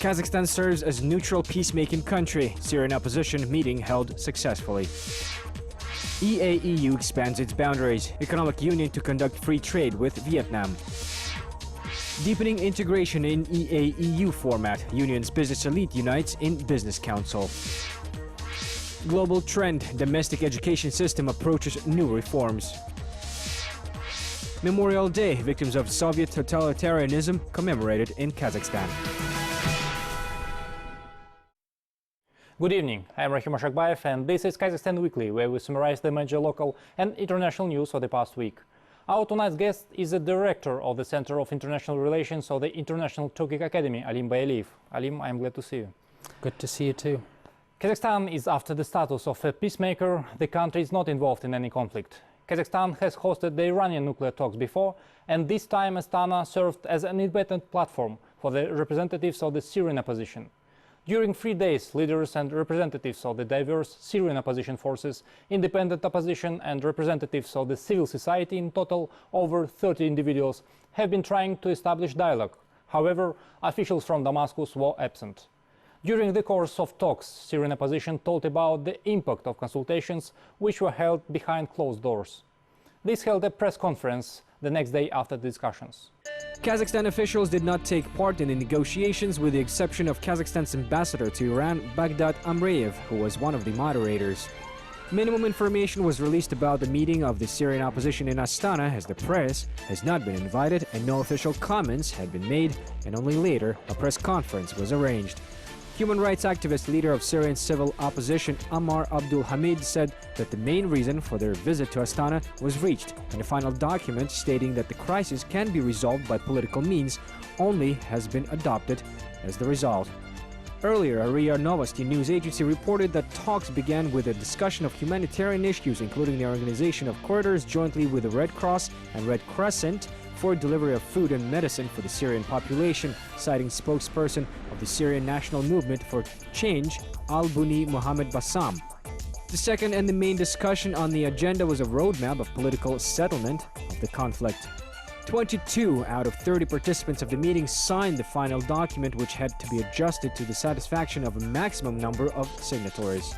Kazakhstan serves as neutral peacemaking country. Syrian opposition meeting held successfully. EAEU expands its boundaries. Economic union to conduct free trade with Vietnam. Deepening integration in EAEU format. Union's business elite unites in business council. Global trend. Domestic education system approaches new reforms. Memorial Day. Victims of Soviet totalitarianism commemorated in Kazakhstan. Good evening, I am Rahim Ashakbayev and this is Kazakhstan Weekly, where we summarize the major local and international news for the past week. Our tonight's guest is the director of the Center of International Relations of the International Turkic Academy, Alim Bayaliyev. Alim, I am glad to see you. Good to see you too. Kazakhstan is after the status of a peacemaker. The country is not involved in any conflict. Kazakhstan has hosted the Iranian nuclear talks before, and this time Astana served as an independent platform for the representatives of the Syrian opposition. During 3 days, leaders and representatives of the diverse Syrian opposition forces, independent opposition and representatives of the civil society, in total over 30 individuals, have been trying to establish dialogue. However, officials from Damascus were absent. During the course of talks, Syrian opposition told about the impact of consultations which were held behind closed doors. This held a press conference the next day after the discussions. Kazakhstan officials did not take part in the negotiations with the exception of Kazakhstan's ambassador to Iran, Baghdad Amreyev, who was one of the moderators. Minimum information was released about the meeting of the Syrian opposition in Astana, as the press has not been invited and no official comments had been made, and only later a press conference was arranged. Human rights activist, leader of Syrian civil opposition Ammar Abdul Hamid, said that the main reason for their visit to Astana was reached, and a final document stating that the crisis can be resolved by political means only has been adopted as the result. Earlier, a RIA Novosti news agency reported that talks began with a discussion of humanitarian issues, including the organization of corridors jointly with the Red Cross and Red Crescent for delivery of food and medicine for the Syrian population, citing spokesperson of the Syrian National Movement for Change, Al-Buni Mohammed Bassam. The second and the main discussion on the agenda was a roadmap of political settlement of the conflict. 22 out of 30 participants of the meeting signed the final document, which had to be adjusted to the satisfaction of a maximum number of signatories.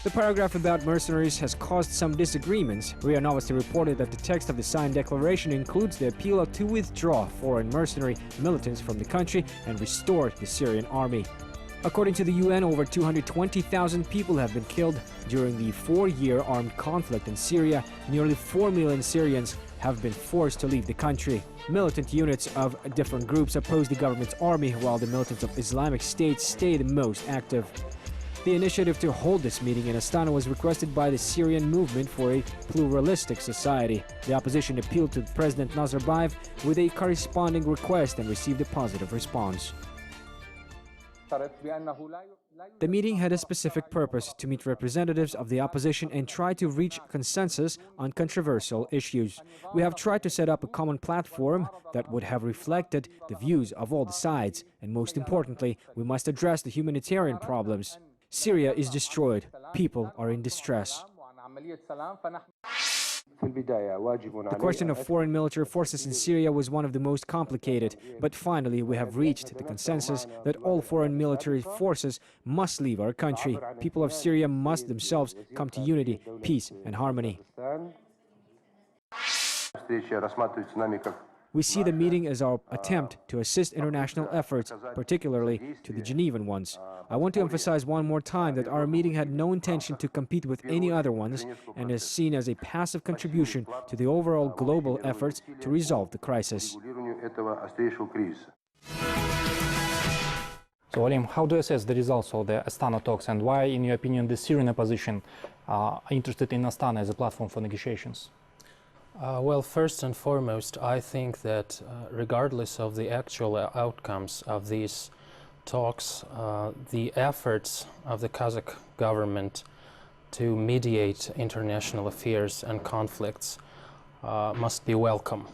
The paragraph about mercenaries has caused some disagreements. RIA Novosti reported that the text of the signed declaration includes the appeal to withdraw foreign mercenary militants from the country and restore the Syrian army. According to the UN, over 220,000 people have been killed during the 4-year armed conflict in Syria. Nearly 4 million Syrians have been forced to leave the country. Militant units of different groups oppose the government's army, while the militants of Islamic State stay the most active. The initiative to hold this meeting in Astana was requested by the Syrian Movement for a Pluralistic Society. The opposition appealed to President Nazarbayev with a corresponding request and received a positive response. The meeting had a specific purpose: to meet representatives of the opposition and try to reach consensus on controversial issues. We have tried to set up a common platform that would have reflected the views of all the sides, and most importantly, we must address the humanitarian problems. Syria is destroyed. People are in distress. The question of foreign military forces in Syria was one of the most complicated, but finally we have reached the consensus that all foreign military forces must leave our country. People of Syria must themselves come to unity, peace and harmony. We see the meeting as our attempt to assist international efforts, particularly to the Genevan ones. I want to emphasize one more time that our meeting had no intention to compete with any other ones and is seen as a passive contribution to the overall global efforts to resolve the crisis. So, Alim, how do you assess the results of the Astana talks, and why, in your opinion, the Syrian opposition are interested in Astana as a platform for negotiations? Well, first and foremost, I think that regardless of the actual outcomes of these talks, the efforts of the Kazakh government to mediate international affairs and conflicts must be welcomed.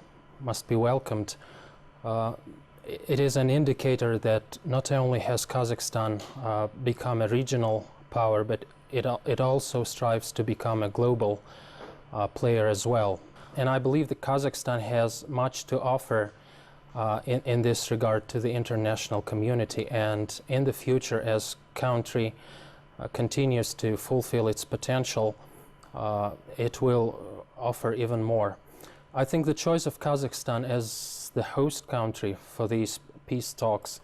It is an indicator that not only has Kazakhstan become a regional power, but it also strives to become a global player as well. And I believe that Kazakhstan has much to offer in this regard to the international community, and in the future, as country continues to fulfill its potential, it will offer even more. I think the choice of Kazakhstan as the host country for these peace talks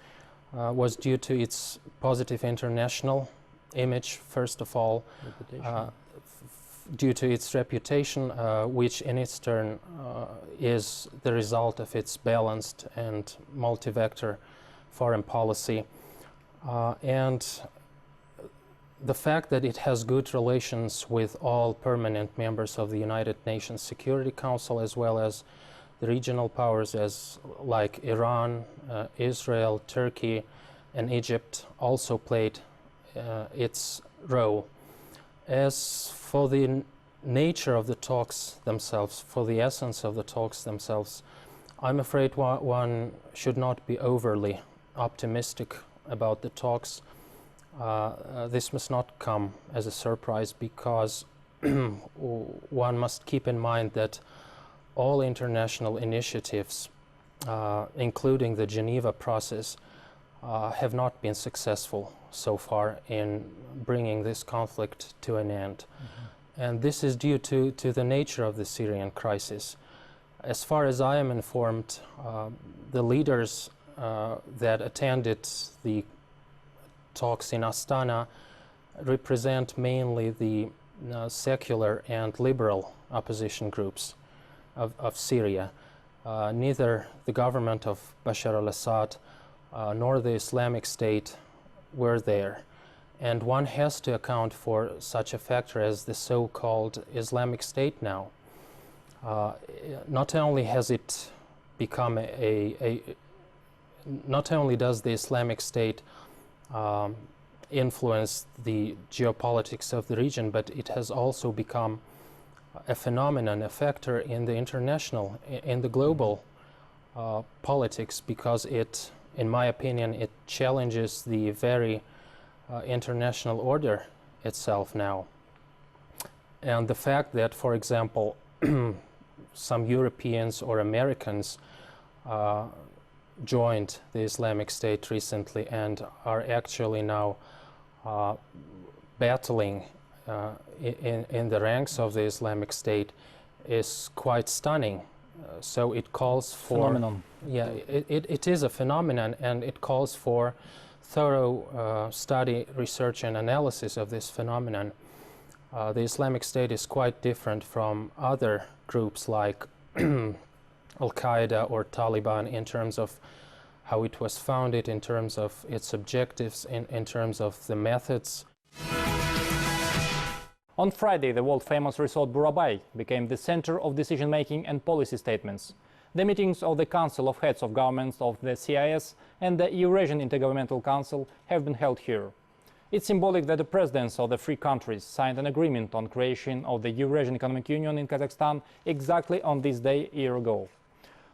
was due to its positive international image, first of all, due to its reputation, which in its turn is the result of its balanced and multi-vector foreign policy. And the fact that it has good relations with all permanent members of the United Nations Security Council, as well as the regional powers like Iran, Israel, Turkey, and Egypt, also played its role. As for the nature of the talks themselves, for the essence of the talks themselves, I'm afraid one should not be overly optimistic about the talks. This must not come as a surprise, because one must keep in mind that all international initiatives, including the Geneva process, have not been successful so far in bringing this conflict to an end. And this is due to the nature of the Syrian crisis. As far as I am informed, the leaders that attended the talks in Astana represent mainly the secular and liberal opposition groups of Syria. Neither the government of Bashar al-Assad nor the Islamic State were there. And one has to account for such a factor as the so-called Islamic State now. Not only has it become not only does the Islamic State influence the geopolitics of the region, but it has also become a phenomenon, a factor in the international, in the global politics, because it, in my opinion, it challenges the very international order itself now. And the fact that, for example, some Europeans or Americans joined the Islamic State recently and are actually now battling in the ranks of the Islamic State is quite stunning. So it calls for... Phenomenon. Yeah, it is a phenomenon, and it calls for thorough study, research, and analysis of this phenomenon. The Islamic State is quite different from other groups like Al-Qaeda or Taliban in terms of how it was founded, in terms of its objectives, in terms of the methods. On Friday, the world-famous resort Burabay became the center of decision-making and policy statements. The meetings of the Council of Heads of Governments of the CIS and the Eurasian Intergovernmental Council have been held here. It's symbolic that the presidents of the three countries signed an agreement on creation of the Eurasian Economic Union in Kazakhstan exactly on this day a year ago.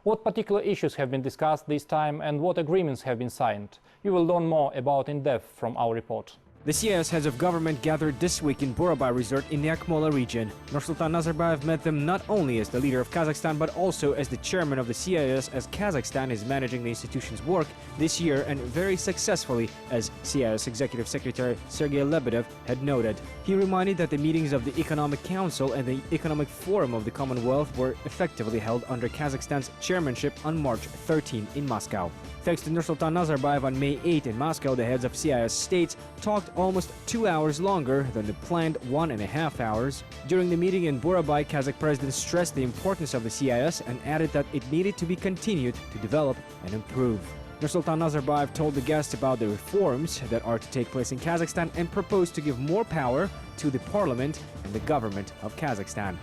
What particular issues have been discussed this time and what agreements have been signed? You will learn more about in depth from our report. The CIS heads of government gathered this week in Burabay Resort in the Akmola region. Nursultan Nazarbayev met them not only as the leader of Kazakhstan but also as the chairman of the CIS, as Kazakhstan is managing the institution's work this year and very successfully, as CIS Executive Secretary Sergei Lebedev had noted. He reminded that the meetings of the Economic Council and the Economic Forum of the Commonwealth were effectively held under Kazakhstan's chairmanship on March 13 in Moscow. Thanks to Nursultan Nazarbayev, on May 8 in Moscow, the heads of CIS states talked almost 2 hours longer than the planned 1.5 hours. During the meeting in Burabay, Kazakh president stressed the importance of the CIS and added that it needed to be continued to develop and improve. Nursultan Nazarbayev told the guests about the reforms that are to take place in Kazakhstan and proposed to give more power to the parliament and the government of Kazakhstan.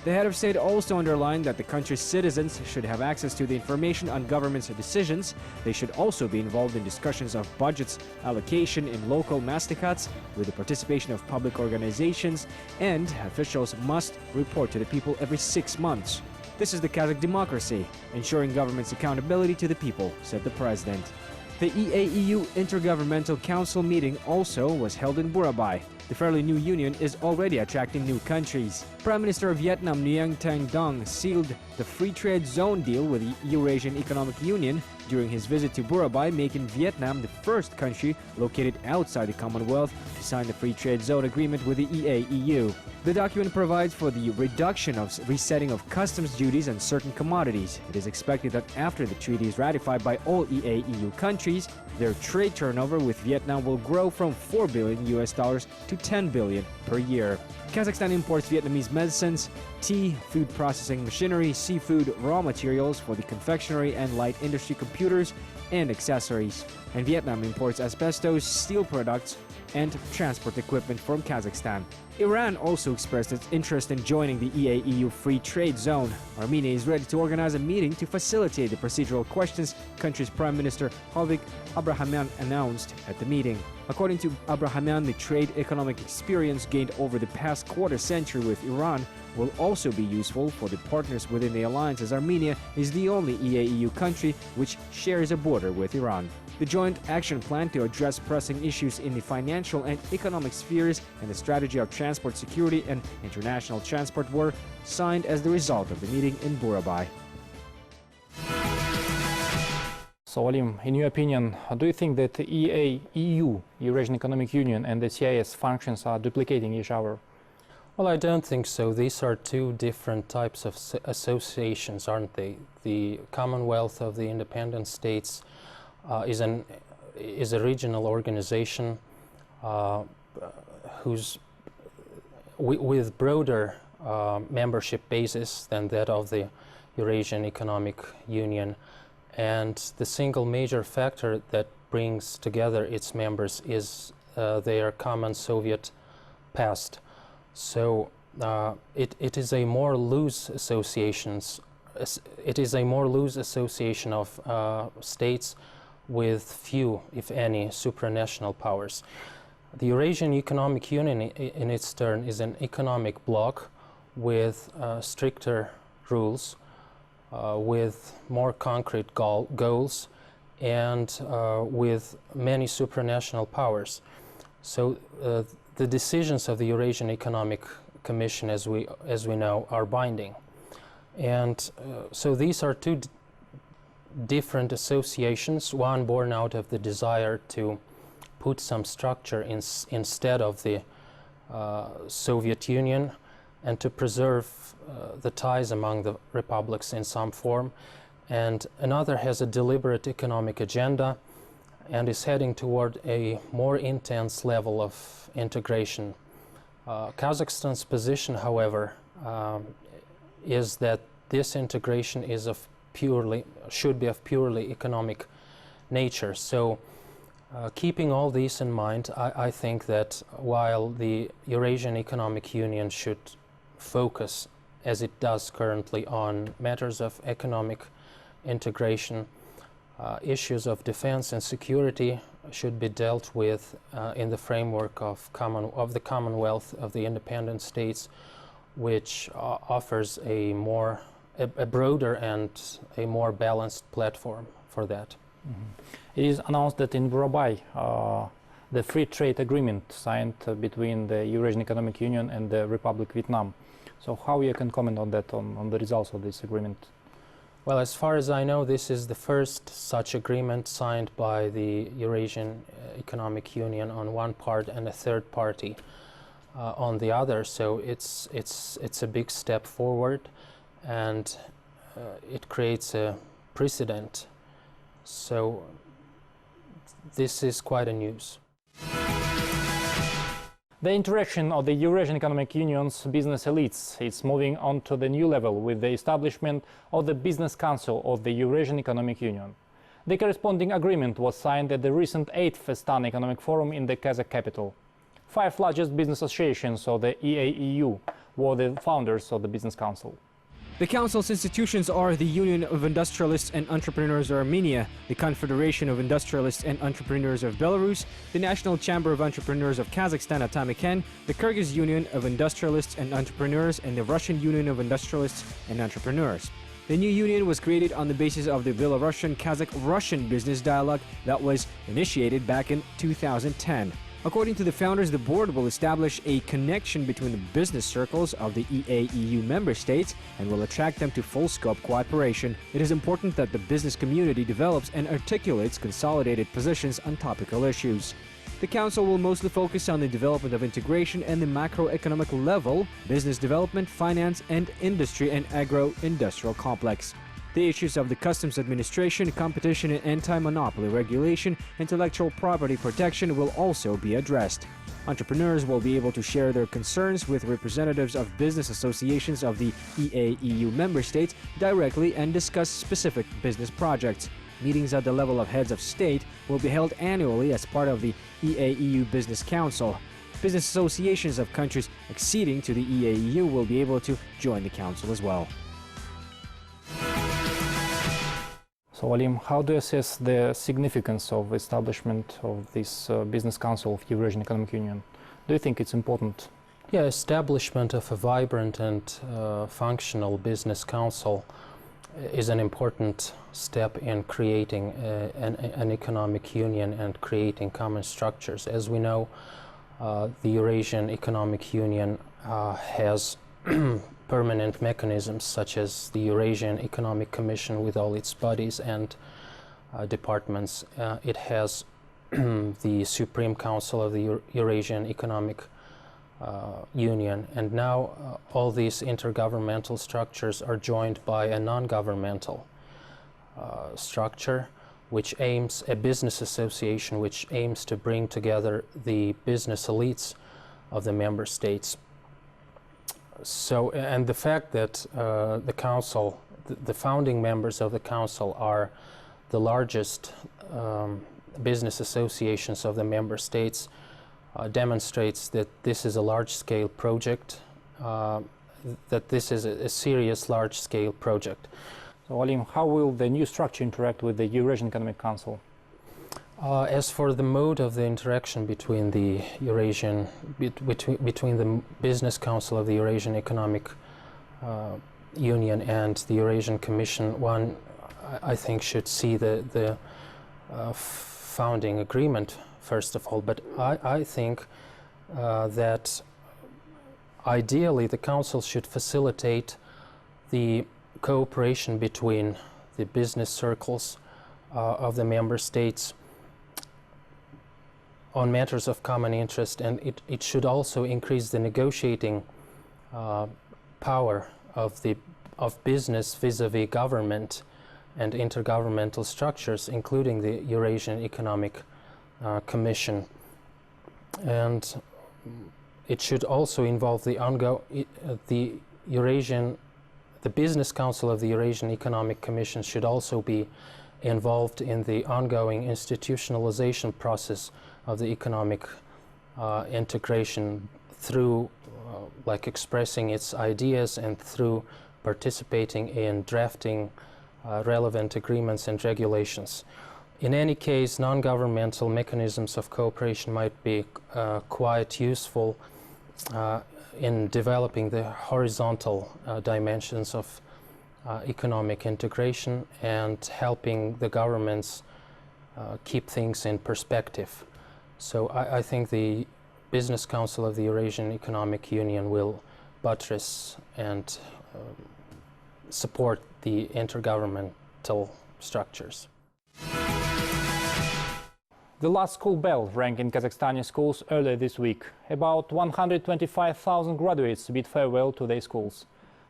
The head of state also underlined that the country's citizens should have access to the information on government's decisions. They should also be involved in discussions of budgets, allocation in local mastikats, with the participation of public organizations, and officials must report to the people every 6 months. This is the Kazakh democracy, ensuring government's accountability to the people, said the president. The EAEU Intergovernmental Council meeting also was held in Burabay. the fairly new union is already attracting new countries. Prime Minister of Vietnam Nguyen Thanh Dong sealed the free trade zone deal with the Eurasian Economic Union during his visit to Burabay, making Vietnam the first country located outside the Commonwealth to sign the free trade zone agreement with the EAEU. The document provides for the reduction of resetting of customs duties on certain commodities. It is expected that after the treaty is ratified by all EAEU countries, their trade turnover with Vietnam will grow from $4 billion to $10 billion per year. Kazakhstan imports Vietnamese medicines, tea, food processing machinery, seafood, raw materials for the confectionery and light industry, computers, and accessories. And Vietnam imports asbestos, steel products, and transport equipment from Kazakhstan. Iran also expressed its interest in joining the EAEU Free Trade Zone. Armenia is ready to organize a meeting to facilitate the procedural questions, country's Prime Minister Hovik Abrahamyan announced at the meeting. According to Abrahamyan, the trade economic experience gained over the past quarter century with Iran will also be useful for the partners within the alliance, as Armenia is the only EAEU country which shares a border with Iran. The joint action plan to address pressing issues in the financial and economic spheres and the strategy of transport security and international transport were signed as the result of the meeting in Burabay. So, Alim, in your opinion, do you think that the EAEU, Eurasian Economic Union, and the CIS functions are duplicating each other? Well, I don't think so. These are two different types of associations, aren't they? The Commonwealth of the Independent States is a regional organization with broader membership basis than that of the Eurasian Economic Union, and the single major factor that brings together its members is their common Soviet past. So it is a more loose associations. It is a more loose association of states with few, if any, supranational powers. The Eurasian Economic Union, in its turn, is an economic bloc with stricter rules, with more concrete goals, and with many supranational powers. So the decisions of the Eurasian Economic Commission, as we know, are binding. And so these are two different associations, one born out of the desire to put some structure instead of the Soviet Union and to preserve the ties among the republics in some form, and another has a deliberate economic agenda and is heading toward a more intense level of integration. Kazakhstan's position, however, is that this integration is should be of purely economic nature. So keeping all these in mind, I think that while the Eurasian Economic Union should focus, as it does currently, on matters of economic integration, issues of defense and security should be dealt with in the framework of the Commonwealth of the Independent States, which offers a broader and a more balanced platform for that. Mm-hmm. It is announced that in Burabay, the free trade agreement signed between the Eurasian Economic Union and the Republic of Vietnam. So how you can comment on that, on the results of this agreement? Well, as far as I know, this is the first such agreement signed by the Eurasian Economic Union on one part and a third party on the other. So it's a big step forward, and it creates a precedent. So this is quite a news. The interaction of the Eurasian Economic Union's business elites is moving on to the new level with the establishment of the Business Council of the Eurasian Economic Union. The corresponding agreement was signed at the recent 8th Astana Economic Forum in the Kazakh capital. 5 largest business associations of the EAEU were the founders of the Business Council. The Council's institutions are the Union of Industrialists and Entrepreneurs of Armenia, the Confederation of Industrialists and Entrepreneurs of Belarus, the National Chamber of Entrepreneurs of Kazakhstan, Atamiken, the Kyrgyz Union of Industrialists and Entrepreneurs, and the Russian Union of Industrialists and Entrepreneurs. The new union was created on the basis of the Belarusian-Kazakh-Russian business dialogue that was initiated back in 2010. According to the founders, the board will establish a connection between the business circles of the EAEU member states and will attract them to full-scope cooperation. It is important that the business community develops and articulates consolidated positions on topical issues. The Council will mostly focus on the development of integration and the macroeconomic level, business development, finance and industry and agro-industrial complex. The issues of the customs administration, competition and anti-monopoly regulation, intellectual property protection will also be addressed. Entrepreneurs will be able to share their concerns with representatives of business associations of the EAEU member states directly and discuss specific business projects. Meetings at the level of heads of state will be held annually as part of the EAEU Business Council. Business associations of countries acceding to the EAEU will be able to join the council as well. So, Olim, how do you assess the significance of establishment of this Business Council of Eurasian Economic Union? Do you think it's important? Yeah, establishment of a vibrant and functional business council is an important step in creating an economic union and creating common structures. As we know, the Eurasian Economic Union has permanent mechanisms such as the Eurasian Economic Commission with all its bodies and departments. It has the Supreme Council of the Eurasian Economic Union, and now all these intergovernmental structures are joined by a non-governmental structure which aims, a business association which aims to bring together the business elites of the member states. So, and the fact that the council, the founding members of the council are the largest business associations of the member states demonstrates that this is a large-scale project, that this is a serious large-scale project. So, Olim, how will the new structure interact with the Eurasian Economic Council? As for the mode of the interaction between the Eurasian, between the Business Council of the Eurasian Economic Union and the Eurasian Commission, one, I think, should see the founding agreement first of all. But I think that ideally the Council should facilitate the cooperation between the business circles of the member states on matters of common interest, and it should also increase the negotiating power of business vis-a-vis government and intergovernmental structures, including the Eurasian Economic Commission. And it should also involve the Business Council of the Eurasian Economic Commission should also be involved in the ongoing institutionalization process of the economic integration through like expressing its ideas and through participating in drafting relevant agreements and regulations. In any case, non-governmental mechanisms of cooperation might be quite useful in developing the horizontal dimensions of economic integration and helping the governments keep things in perspective. So I think the Business Council of the Eurasian Economic Union will buttress and support the intergovernmental structures. The last school bell rang in Kazakhstani schools earlier this week. About 125,000 graduates bid farewell to their schools.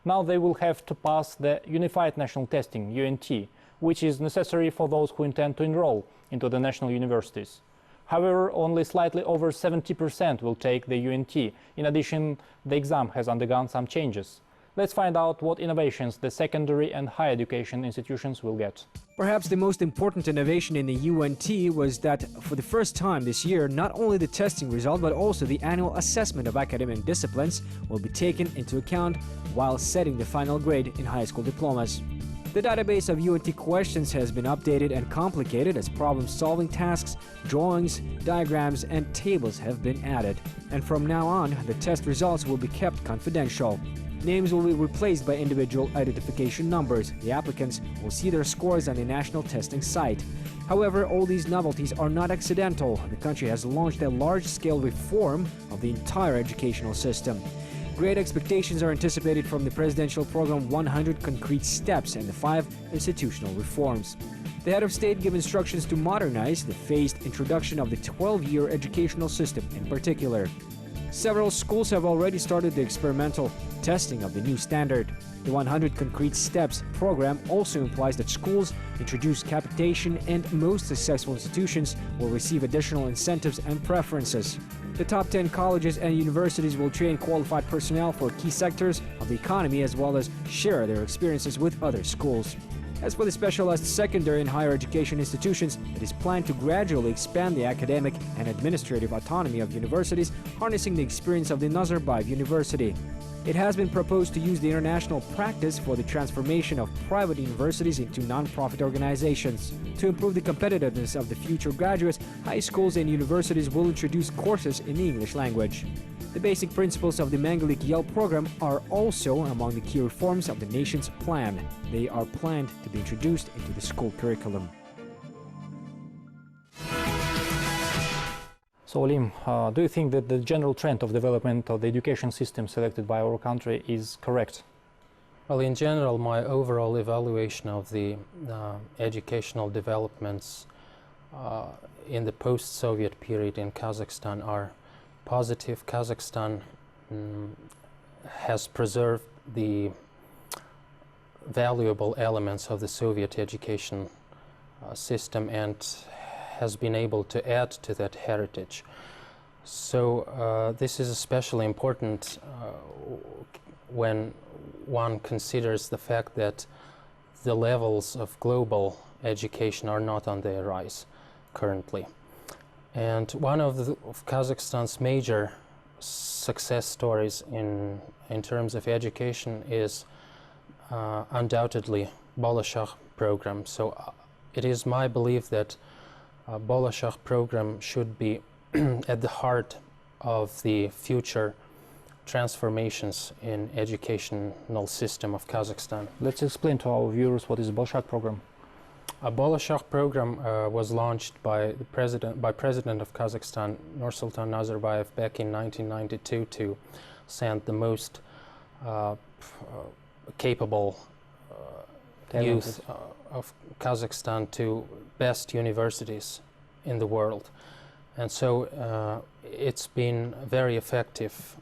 Now they will have to pass the Unified National Testing, UNT, which is necessary for those who intend to enroll into the national universities. However, only slightly over 70% will take the UNT. In addition, the exam has undergone some changes. Let's find out what innovations the secondary and higher education institutions will get. Perhaps the most important innovation in the UNT was that for the first time this year, not only the testing result but also the annual assessment of academic disciplines will be taken into account while setting the final grade in high school diplomas. The database of UNT questions has been updated and complicated as problem-solving tasks, drawings, diagrams and tables have been added. And from now on, the test results will be kept confidential. Names will be replaced by individual identification numbers. The applicants will see their scores on the national testing site. However, all these novelties are not accidental. The country has launched a large-scale reform of the entire educational system. Great expectations are anticipated from the presidential program 100 Concrete Steps and the 5 institutional reforms. The head of state gave instructions to modernize the phased introduction of the 12-year educational system in particular. Several schools have already started the experimental testing of the new standard. The 100 Concrete Steps program also implies that schools introduce capitation and most successful institutions will receive additional incentives and preferences. The top 10 colleges and universities will train qualified personnel for key sectors of the economy as well as share their experiences with other schools. As for the specialized secondary and higher education institutions, it is planned to gradually expand the academic and administrative autonomy of universities, harnessing the experience of the Nazarbayev University. It has been proposed to use the international practice for the transformation of private universities into non-profit organizations. To improve the competitiveness of the future graduates, high schools and universities will introduce courses in the English language. The basic principles of the Mangalik Yell program are also among the key reforms of the nation's plan. They are planned to be introduced into the school curriculum. So, Olim, do you think that the general trend of development of the education system selected by our country is correct? Well, in general, my overall evaluation of the educational developments in the post-Soviet period in Kazakhstan are positive. Kazakhstan has preserved the valuable elements of the Soviet education system and has been able to add to that heritage. So this is especially important when one considers the fact that the levels of global education are not on the rise currently. And one of Kazakhstan's major success stories in terms of education is undoubtedly Bolashakh program. So it is my belief that Bolashakh program should be at the heart of the future transformations in educational system of Kazakhstan. Let's explain to our viewers what is the Bolashakh program. A Bolashakh program was launched by President of Kazakhstan, Nursultan Nazarbayev, back in 1992 to send the most capable youth of Kazakhstan to best universities in the world. And so it's been very effective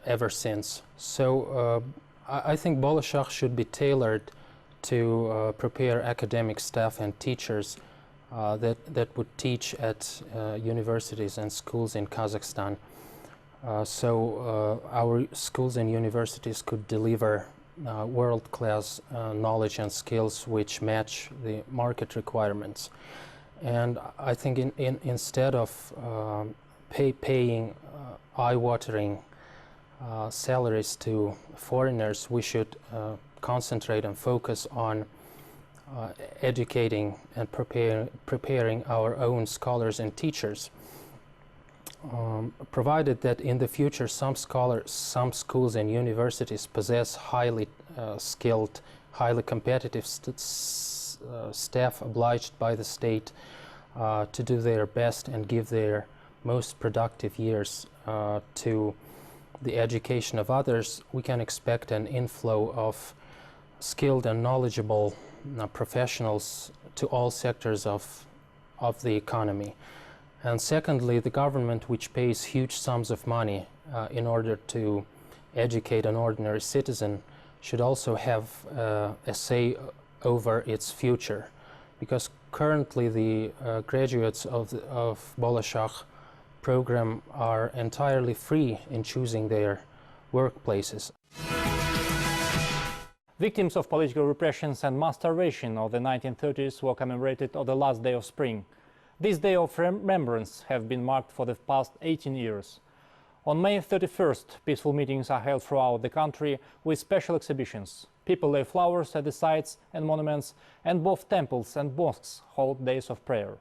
ever since. So I think Bolashakh should be tailored to prepare academic staff and teachers that would teach at universities and schools in Kazakhstan. So our schools and universities could deliver world-class knowledge and skills which match the market requirements. And I think instead of paying eye-watering salaries to foreigners, we should concentrate and focus on educating and preparing our own scholars and teachers. Provided that in the future some schools and universities possess highly skilled, highly competitive staff obliged by the state to do their best and give their most productive years to the education of others, we can expect an inflow of skilled and knowledgeable professionals to all sectors of the economy. And secondly, the government, which pays huge sums of money in order to educate an ordinary citizen, should also have a say over its future, because currently the graduates of Bolashakh program are entirely free in choosing their workplaces. Victims of political repressions and mass starvation of the 1930s were commemorated on the last day of spring. This day of remembrance have been marked for the past 18 years. On May 31st, peaceful meetings are held throughout the country with special exhibitions. People lay flowers at the sites and monuments, and both temples and mosques hold days of prayer.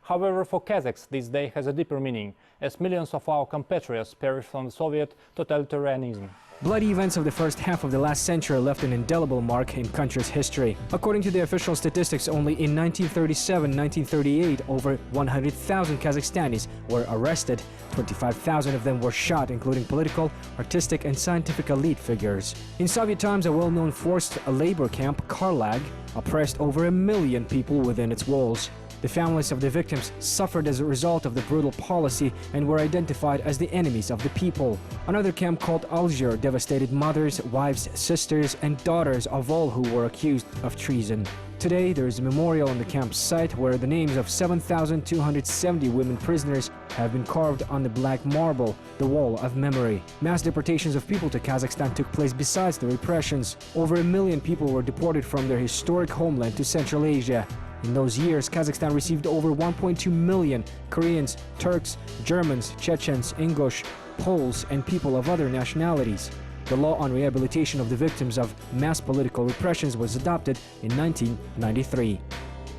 However, for Kazakhs, this day has a deeper meaning, as millions of our compatriots perished from the Soviet totalitarianism. Bloody events of the first half of the last century left an indelible mark in country's history. According to the official statistics, only in 1937-1938, over 100,000 Kazakhstanis were arrested. 25,000 of them were shot, including political, artistic, and scientific elite figures. In Soviet times, a well-known forced labor camp, Karlag, oppressed over 1 million people within its walls. The families of the victims suffered as a result of the brutal policy and were identified as the enemies of the people. Another camp called Alger devastated mothers, wives, sisters, and daughters of all who were accused of treason. Today, there is a memorial on the camp's site where the names of 7,270 women prisoners have been carved on the black marble, the Wall of Memory. Mass deportations of people to Kazakhstan took place besides the repressions. Over 1 million people were deported from their historic homeland to Central Asia. In those years, Kazakhstan received over 1.2 million Koreans, Turks, Germans, Chechens, Ingush, Poles, and people of other nationalities. The law on rehabilitation of the victims of mass political repressions was adopted in 1993.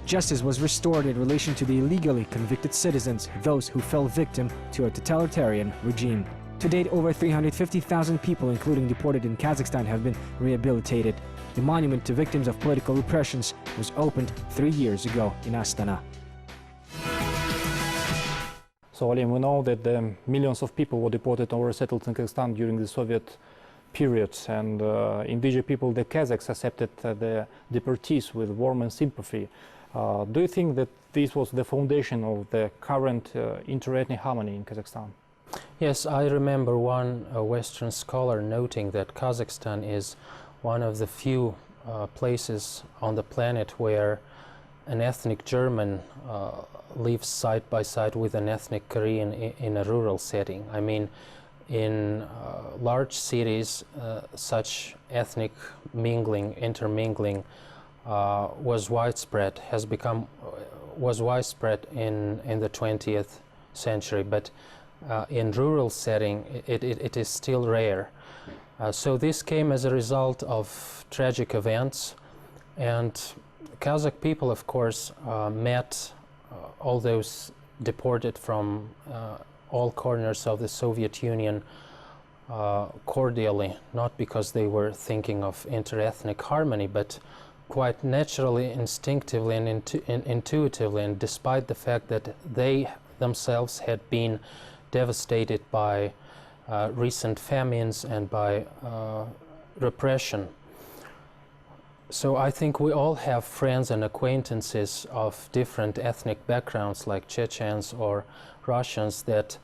Justice was restored in relation to the illegally convicted citizens, those who fell victim to a totalitarian regime. To date, over 350,000 people, including deported in Kazakhstan, have been rehabilitated. The monument to victims of political repressions was opened 3 years ago in Astana. So, Alim, we know that millions of people were deported or resettled in Kazakhstan during the Soviet period, and indigenous people, the Kazakhs, accepted the deportees with warm and sympathy. Do you think that this was the foundation of the current interethnic harmony in Kazakhstan? Yes, I remember one Western scholar noting that Kazakhstan is one of the few places on the planet where an ethnic German lives side by side with an ethnic Korean in a rural setting. I mean, in large cities, such ethnic mingling, intermingling was widespread in the 20th century, but in rural setting it is still rare. So this came as a result of tragic events, and Kazakh people, of course, met all those deported from all corners of the Soviet Union cordially, not because they were thinking of interethnic harmony, but quite naturally, instinctively, and intuitively, and despite the fact that they themselves had been devastated by recent famines and by repression. So I think we all have friends and acquaintances of different ethnic backgrounds, like Chechens or Russians, that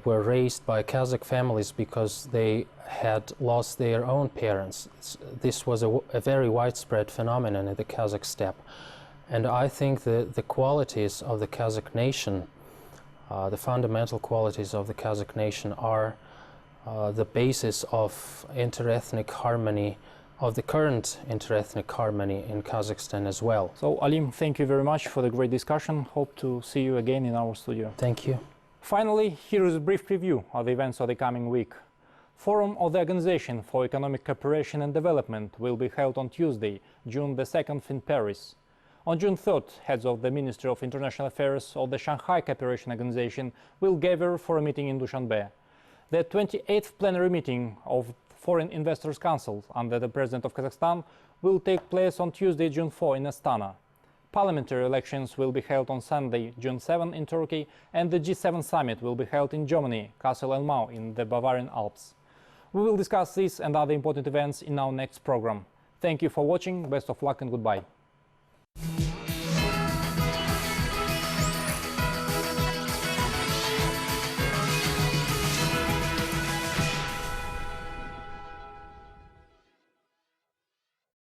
were raised by Kazakh families because they had lost their own parents. This was a very widespread phenomenon in the Kazakh steppe. And I think the qualities of the Kazakh nation, the fundamental qualities of the Kazakh nation, are the basis of interethnic harmony, of the current interethnic harmony in Kazakhstan as well. So, Alim, thank you very much for the great discussion. Hope to see you again in our studio. Thank you. Finally, here is a brief preview of the events of the coming week. Forum of the Organization for Economic Cooperation and Development will be held on Tuesday, June the 2nd in Paris. On June 3rd, heads of the Ministry of International Affairs of the Shanghai Cooperation Organization will gather for a meeting in Dushanbe. The 28th plenary meeting of Foreign Investors Council under the President of Kazakhstan will take place on Tuesday, June 4 in Astana. Parliamentary elections will be held on Sunday, June 7 in Turkey, and the G7 summit will be held in Germany, Kassel-Elmau in the Bavarian Alps. We will discuss this and other important events in our next program. Thank you for watching, best of luck and goodbye.